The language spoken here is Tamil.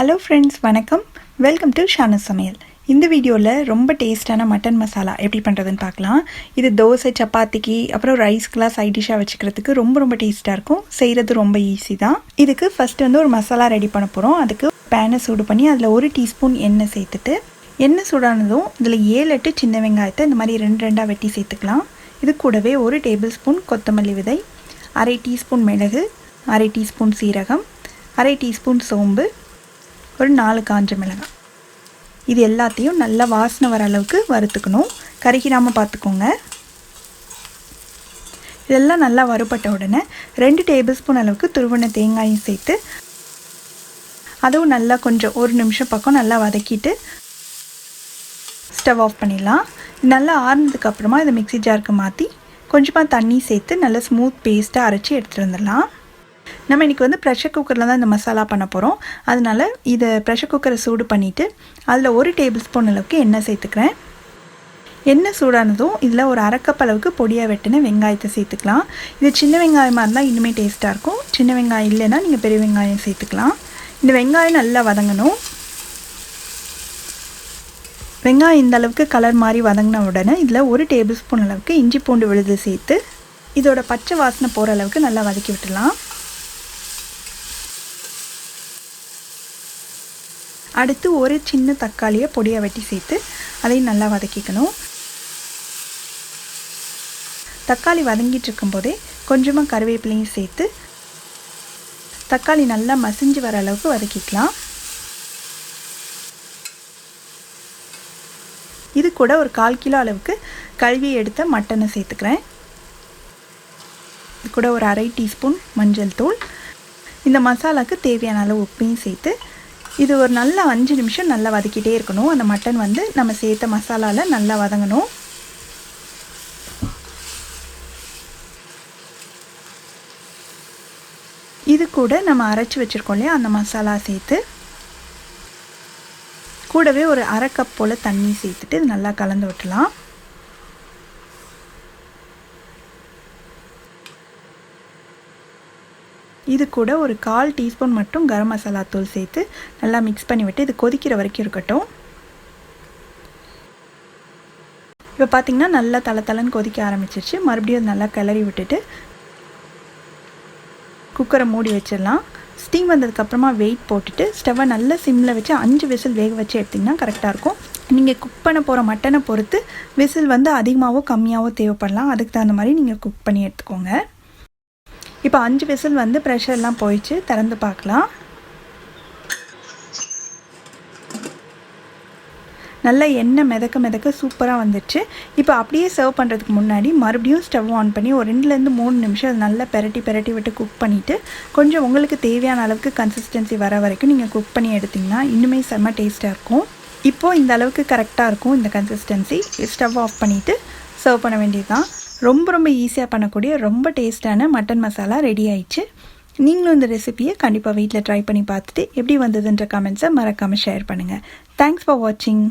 ஹலோ ஃப்ரெண்ட்ஸ், வணக்கம். வெல்கம் டு ஷானஸ் சமையல். இந்த வீடியோவில் ரொம்ப டேஸ்டான மட்டன் மசாலா எப்படி பண்ணுறதுன்னு பார்க்கலாம். இது தோசை, சப்பாத்திக்கு, அப்புறம் ரைஸ்க்கெலாம் சைட் டிஷ்ஷாக வச்சுக்கிறதுக்கு ரொம்ப டேஸ்ட்டாக இருக்கும். செய்கிறது ரொம்ப ஈஸி தான். இதுக்கு ஃபஸ்ட்டு ஒரு மசாலா ரெடி பண்ண போகிறோம். அதுக்கு பேனை சூடு பண்ணி அதில் 1 டீஸ்பூன் எண்ணெய் சேர்த்துட்டு, எண்ணெய் சூடானதும் இதில் 7-8 சின்ன வெங்காயத்தை இந்த மாதிரி 2-2 வெட்டி சேர்த்துக்கலாம். இது கூடவே 1 டேபிள் ஸ்பூன் கொத்தமல்லி விதை, 1/2 டீஸ்பூன் மிளகு, 1/2 டீஸ்பூன் சீரகம், 1/2 டீஸ்பூன் சோம்பு, ஒரு 4 காஞ்ச மிளகாய். இது எல்லாத்தையும் நல்லா வாசனை வர அளவுக்கு வறுத்துக்கணும். கருகிடாமல் பார்த்துக்கோங்க. இதெல்லாம் நல்லா வறுபட்ட உடனே 2 டேபிள் ஸ்பூன் அளவுக்கு துருவன தேங்காயும் சேர்த்து அதுவும் நல்லா கொஞ்சம் 1 நிமிஷம் பக்கம் நல்லா வதக்கிட்டு ஸ்டவ் ஆஃப் பண்ணிடலாம். நல்லா ஆறுனதுக்கப்புறமா இதை மிக்ஸி ஜாருக்கு மாற்றி கொஞ்சமாக தண்ணி சேர்த்து நல்லா ஸ்மூத் பேஸ்ட்டாக அரைச்சி எடுத்துகிட்டு வந்துடலாம். நம்ம இன்றைக்கி ப்ரெஷர் குக்கரில் தான் இந்த மசாலா பண்ண போகிறோம். அதனால் இதை ப்ரெஷர் குக்கரை சூடு பண்ணிவிட்டு அதில் 1 டேபிள் ஸ்பூன் அளவுக்கு எண்ணெய் சேர்த்துக்கிறேன். எண்ணெய் சூடானதும் இதில் ஒரு 1/2 கப் அளவுக்கு பொடியாக வெட்டின வெங்காயத்தை சேர்த்துக்கலாம். இது சின்ன வெங்காயமாக இருந்தால் இன்னுமே டேஸ்ட்டாக இருக்கும். சின்ன வெங்காயம் இல்லைன்னா நீங்கள் பெரிய வெங்காயம் சேர்த்துக்கலாம். இந்த வெங்காயம் நல்லா வதங்கணும். வெங்காயம் இந்த அளவுக்கு கலர் மாதிரி வதங்கின உடனே இதில் 1 டேபிள் ஸ்பூன் அளவுக்கு இஞ்சி பூண்டு விழுது சேர்த்து இதோட பச்சை வாசனை போகிற அளவுக்கு நல்லா வதக்கி விட்டுடலாம். அடுத்து 1 சின்ன தக்காளியை பொடியாக வெட்டி சேர்த்து அதையும் நல்லா வதக்கிக்கணும். தக்காளி வதங்கிட்டு இருக்கும்போதே கொஞ்சமாக கருவேப்பிலையும் சேர்த்து தக்காளி நல்லா மசிஞ்சு வர அளவுக்கு வதக்கிக்கலாம். இது கூட ஒரு 1/4 கிலோ அளவுக்கு கழுவி எடுத்த மட்டனை சேர்த்துக்கிறேன். இது கூட ஒரு 1/2 டீஸ்பூன் மஞ்சள் தூள், இந்த மசாலாவுக்கு தேவையான அளவு உப்பையும் சேர்த்து இது ஒரு நல்ல 5 நிமிஷம் நல்லா வதக்கிட்டே இருக்கணும். அந்த மட்டன் நம்ம சேர்த்த மசாலாவில் நல்லா வதங்கணும். இது கூட நம்ம அரைச்சி வச்சுருக்கோம் இல்லையா, அந்த மசாலா சேர்த்து கூடவே ஒரு 1/2 கப் போல் தண்ணி சேர்த்துட்டு இது நல்லா கலந்து விட்டுலாம். இது கூட ஒரு 1/4 டீஸ்பூன் மட்டும் கரம் மசாலா தூள் சேர்த்து நல்லா மிக்ஸ் பண்ணிவிட்டு இது கொதிக்கிற வரைக்கும் இருக்கட்டும். இப்போ பார்த்திங்கன்னா நல்லா தளன்னு கொதிக்க ஆரம்பிச்சிருச்சு. மறுபடியும் நல்லா கிளறி விட்டுட்டு குக்கரை மூடி வச்சிடலாம். ஸ்டீம் வந்ததுக்கப்புறமா வெயிட் போட்டுட்டு ஸ்டவ்வை நல்லா சிம்மில் வச்சு 5 விசில் வேக வச்சு எடுத்திங்கன்னா கரெக்டாக இருக்கும். நீங்கள் குக் பண்ண போகிற மட்டனை பொறுத்து விசில் அதிகமாகவோ கம்மியாகவோ தேவைப்படலாம். அதுக்கு தகுந்த மாதிரி நீங்கள் குக் பண்ணி எடுத்துக்கோங்க. இப்போ 5 விசில் ப்ரெஷர்லாம் போயிடுச்சு. திறந்து பார்க்கலாம். நல்லா எண்ணெய் மிதக்க சூப்பராக வந்துடுச்சு. இப்போ அப்படியே சர்வ் பண்ணுறதுக்கு முன்னாடி மறுபடியும் ஸ்டவ் ஆன் பண்ணி ஒரு 2-3 நிமிஷம் அது நல்லா பெரட்டி விட்டு குக் பண்ணிவிட்டு கொஞ்சம் உங்களுக்கு தேவையான அளவுக்கு கன்சிஸ்டன்சி வர வரைக்கும் நீங்கள் குக் பண்ணி எடுத்திங்கன்னா இன்னுமே செம்ம டேஸ்ட்டாக இருக்கும். இப்போது இந்த அளவுக்கு கரெக்டாக இருக்கும் இந்த கன்சிஸ்டன்சி. ஸ்டவ் ஆஃப் பண்ணிவிட்டு சர்வ் பண்ண வேண்டியது தான். ரொம்ப ஈஸியாக பண்ணக்கூடிய ரொம்ப டேஸ்டான மட்டன் மசாலா ரெடி ஆயிடுச்சு. நீங்களும் இந்த ரெசிபியை கண்டிப்பாக வீட்டில் ட்ரை பண்ணி பார்த்துட்டு எப்படி வந்ததுன்ற கமெண்ட்ஸை மறக்காமல் ஷேர் பண்ணுங்கள். தேங்க்ஸ் ஃபார் வாட்சிங்.